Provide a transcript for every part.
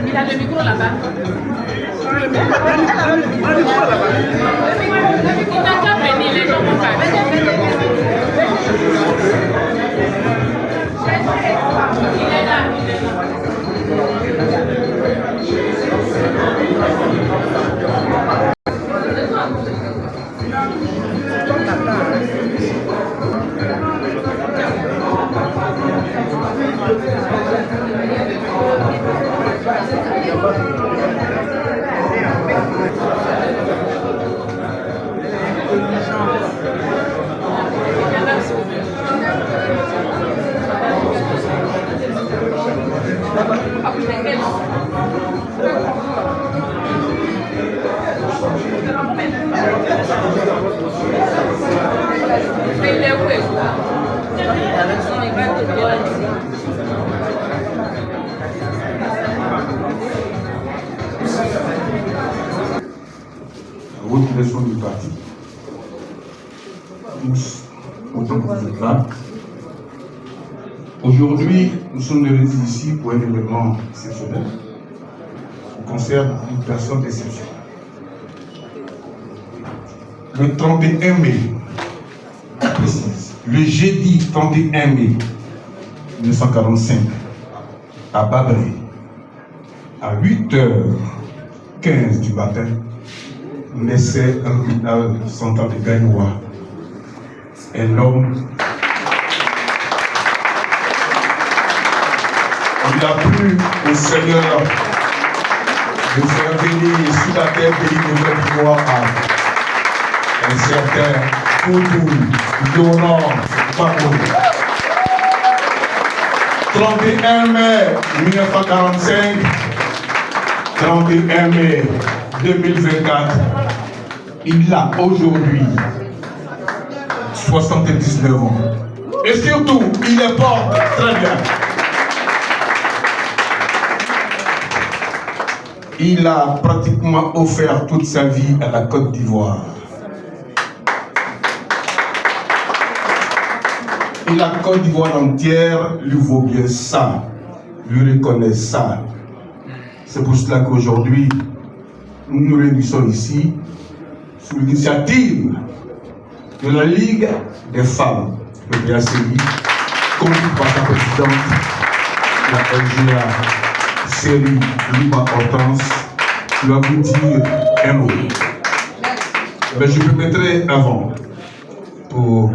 Il a le micro là-bas. Le micro là-bas. Il n'a qu'à venir, les gens vont pas. Il est là, Votre leçon du parti. Tous, autant que vous êtes là. Aujourd'hui, nous sommes réunis ici pour un événement exceptionnel qui concerne une personne exceptionnelle. Le 31 mai, je précise, le jeudi 31 mai 1945, à Babré, à 8h15 du matin, naissait un village central de Gagnoua, un homme. Il a plu au Seigneur de faire venir sur la terre pays de Gagnoua un certain Koudou Yonan Bako. 31 mai 1945, 31 mai 2024, il a aujourd'hui 79 ans. Et surtout, il est fort, très bien. Il a pratiquement offert toute sa vie à la Côte d'Ivoire. Et la Côte d'Ivoire entière lui vaut bien ça, lui reconnaît ça. C'est pour cela qu'aujourd'hui, nous nous réunissons ici sous l'initiative de la Ligue des femmes de BACI, conduite par sa présidente, la LGA Série Liba Hortense, qui va vous dire un mot. Mais je me mettrai avant pour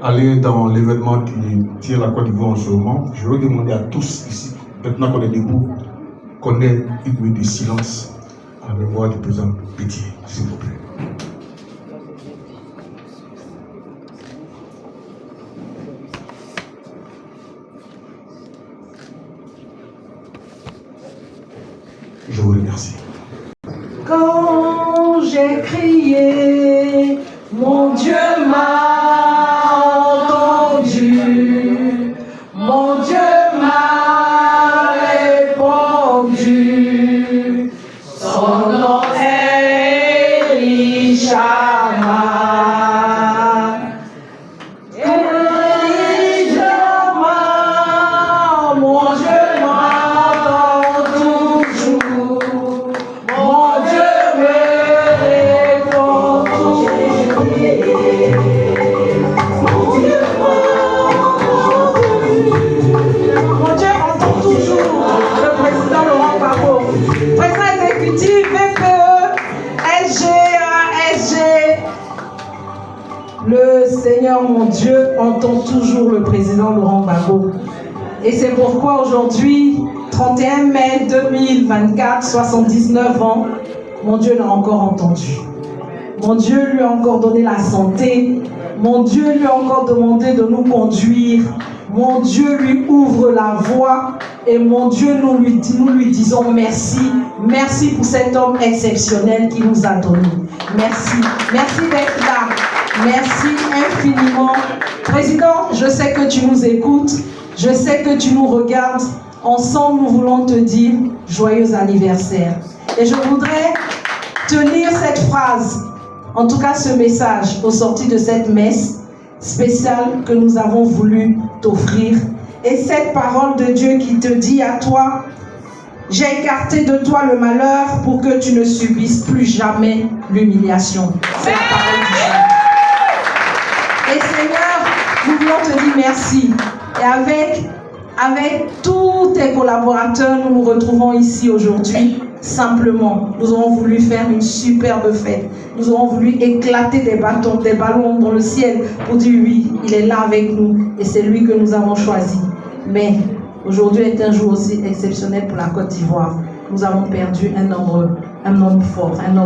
aller dans l'événement qui tient la Côte d'Ivoire en ce moment. Je vais demander à tous ici, maintenant qu'on est debout, qu'on ait une minute de silence en mémoire du président Pétier, s'il vous plaît. Je vous remercie. Quand j'ai crié, mon Dieu m'a entendu, mon Dieu m'a répondu, son nom est Elishama. Elishama, mon Dieu m'entend toujours, mon Dieu me répond toujours. Mon Dieu entend toujours le président Laurent Gbagbo, président exécutif, FPE, SG. Le Seigneur, mon Dieu, entend toujours le président Laurent Gbagbo. Et c'est pourquoi aujourd'hui, 31 mai 2024, 79 ans, mon Dieu l'a encore entendu. Mon Dieu lui a encore donné la santé. Mon Dieu lui a encore demandé de nous conduire. Mon Dieu lui ouvre la voie. Et mon Dieu, nous lui disons merci. Merci pour cet homme exceptionnel qui nous a donné. Merci. Merci d'être là. Merci infiniment. Président, je sais que tu nous écoutes, je sais que tu nous regardes. Ensemble, nous voulons te dire joyeux anniversaire. Et je voudrais te lire cette phrase, en tout cas ce message, au sorti de cette messe spéciale que nous avons voulu t'offrir. Et cette parole de Dieu qui te dit à toi: j'ai écarté de toi le malheur pour que tu ne subisses plus jamais l'humiliation. C'est la parole du Seigneur. Et Seigneur, nous voulons te dire merci. Et avec tous tes collaborateurs, nous nous retrouvons ici aujourd'hui. Simplement, nous avons voulu faire une superbe fête. Nous avons voulu éclater des ballons dans le ciel pour dire oui, il est là avec nous et c'est lui que nous avons choisi. Mais aujourd'hui est un jour aussi exceptionnel pour la Côte d'Ivoire. Nous avons perdu un homme fort, un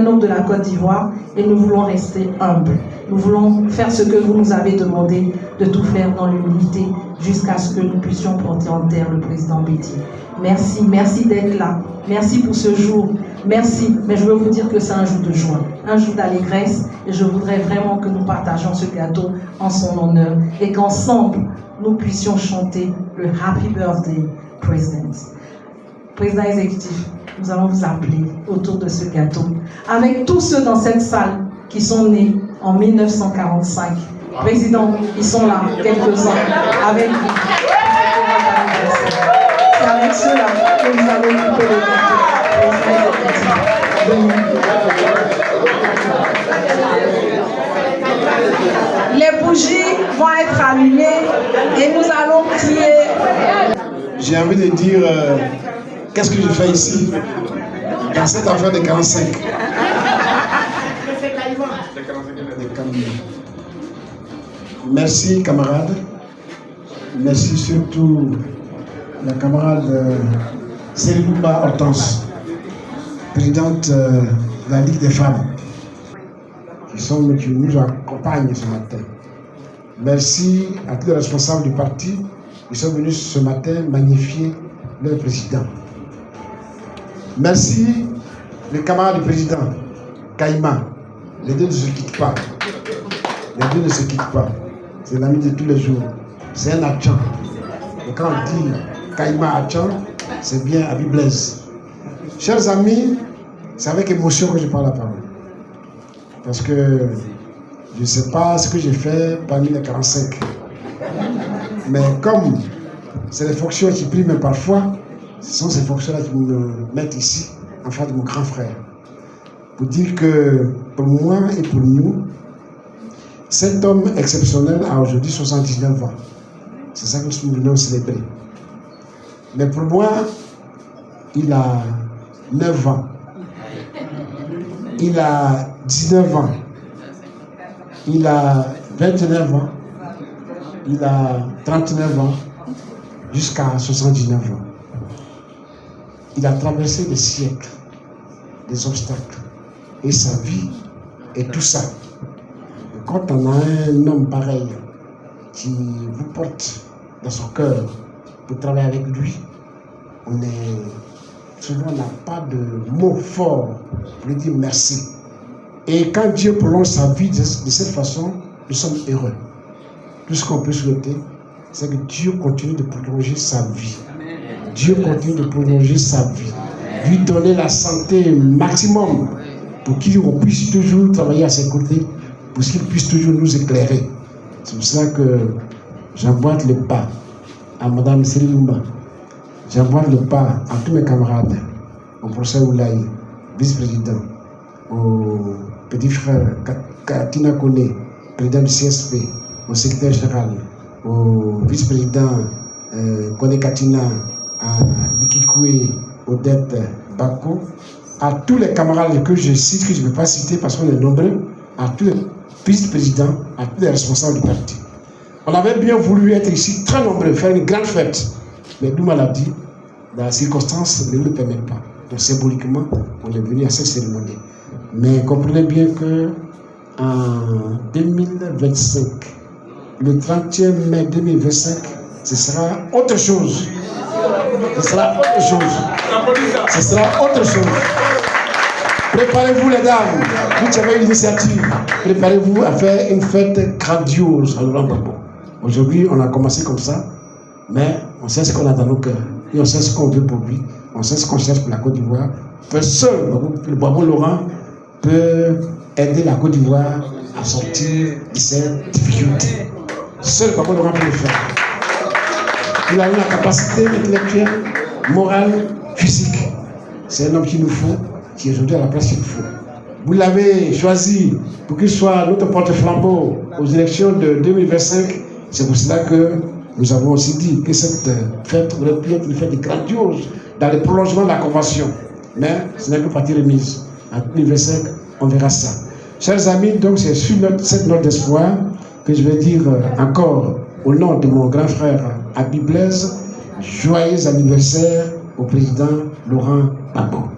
homme de la Côte d'Ivoire, et nous voulons rester humbles. Nous voulons faire ce que vous nous avez demandé, de tout faire dans l'humilité, jusqu'à ce que nous puissions porter en terre le président Betty. Merci, merci d'être là. Merci pour ce jour. Merci, mais je veux vous dire que c'est un jour de joie, un jour d'allégresse, et je voudrais vraiment que nous partagions ce gâteau en son honneur, et qu'ensemble, nous puissions chanter le Happy Birthday, President. Président exécutif, nous allons vous appeler autour de ce gâteau, avec tous ceux dans cette salle qui sont nés en 1945. Président, ils sont là, quelques-uns, avec vous. C'est avec ceux-là que vous allez couper le gâteau. Les bougies vont être allumées et nous allons crier. J'ai envie de dire, qu'est-ce que je fais ici dans cette affaire de 45? Merci camarades, merci surtout la camarade Serilouba Hortense, présidente de la Ligue des femmes, qui nous accompagnent ce matin. Merci à tous les responsables du parti qui sont venus ce matin magnifier leur président. Merci les camarades du président, Kaïma. Les deux ne se quittent pas. Les deux ne se quittent pas. C'est l'ami de tous les jours. C'est un Atchan. Et quand on dit Kaïma Atchan, c'est bien Abi Blaise. Chers amis, c'est avec émotion que je parle la parole. Parce que je ne sais pas ce que j'ai fait parmi les 45. Mais comme c'est les fonctions qui priment parfois, ce sont ces fonctions-là qui me mettent ici, en face de mon grand frère. Pour dire que pour moi et pour nous, cet homme exceptionnel a aujourd'hui 79 ans. C'est ça que nous venons célébrer. Mais pour moi, il a 9 ans. Il a 19 ans. Il a 29 ans. Il a 39 ans. Jusqu'à 79 ans. Il a traversé des siècles, des obstacles. Et sa vie et tout ça. Et quand on a un homme pareil qui vous porte dans son cœur pour travailler avec lui, souvent on n'a pas de mots forts pour lui dire merci. Et quand Dieu prolonge sa vie de cette façon, nous sommes heureux. Tout ce qu'on peut souhaiter, c'est que Dieu continue de prolonger sa vie. Dieu continue de prolonger sa vie. Lui donner la santé maximum pour qu'il puisse toujours travailler à ses côtés, pour qu'il puisse toujours nous éclairer. C'est pour ça que j'emboîte le pas à Mme Serilouba. J'emboîte le pas à tous mes camarades, au professeur Oulaye, vice-président, au petit frère Katina Kone, président du CSP, au secrétaire général, au vice-président Kone Katina, à Dikikoué, Odette Bako, à tous les camarades que je cite, que je ne vais pas citer parce qu'on est nombreux, à tous les vice-présidents, à tous les responsables du parti. On avait bien voulu être ici très nombreux, faire une grande fête, mais nous l'a dit, la circonstance ne le permet pas. Donc symboliquement, on est venu à cette cérémonie. Mais comprenez bien que en 2025, le 30e mai 2025, ce sera autre chose. Ce sera autre chose. Ce sera autre chose. Préparez-vous les dames, vous qui avez une initiative, préparez-vous à faire une fête grandiose à Laurent Gbagbo. Aujourd'hui, on a commencé comme ça, mais on sait ce qu'on a dans nos cœurs, et on sait ce qu'on veut pour lui, on sait ce qu'on cherche pour la Côte d'Ivoire. Seul le Gbagbo Laurent peut aider la Côte d'Ivoire à sortir de ces difficultés. Seul Gbagbo Laurent peut le faire. Il a la capacité intellectuelle, morale, physique. C'est un homme qu'il nous faut, qui est aujourd'hui à la place qu'il nous faut. Vous l'avez choisi pour qu'il soit notre porte-flambeau aux élections de 2025. C'est pour cela que nous avons aussi dit que cette fête aurait pu être une fête grandiose dans le prolongement de la convention. Mais ce n'est que partie remise. En 2025, on verra ça. Chers amis, donc c'est sur cette note d'espoir que je vais dire encore au nom de mon grand frère Abi Blaise, joyeux anniversaire au président Laurent Gbagbo.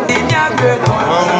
Il n'y a que toi.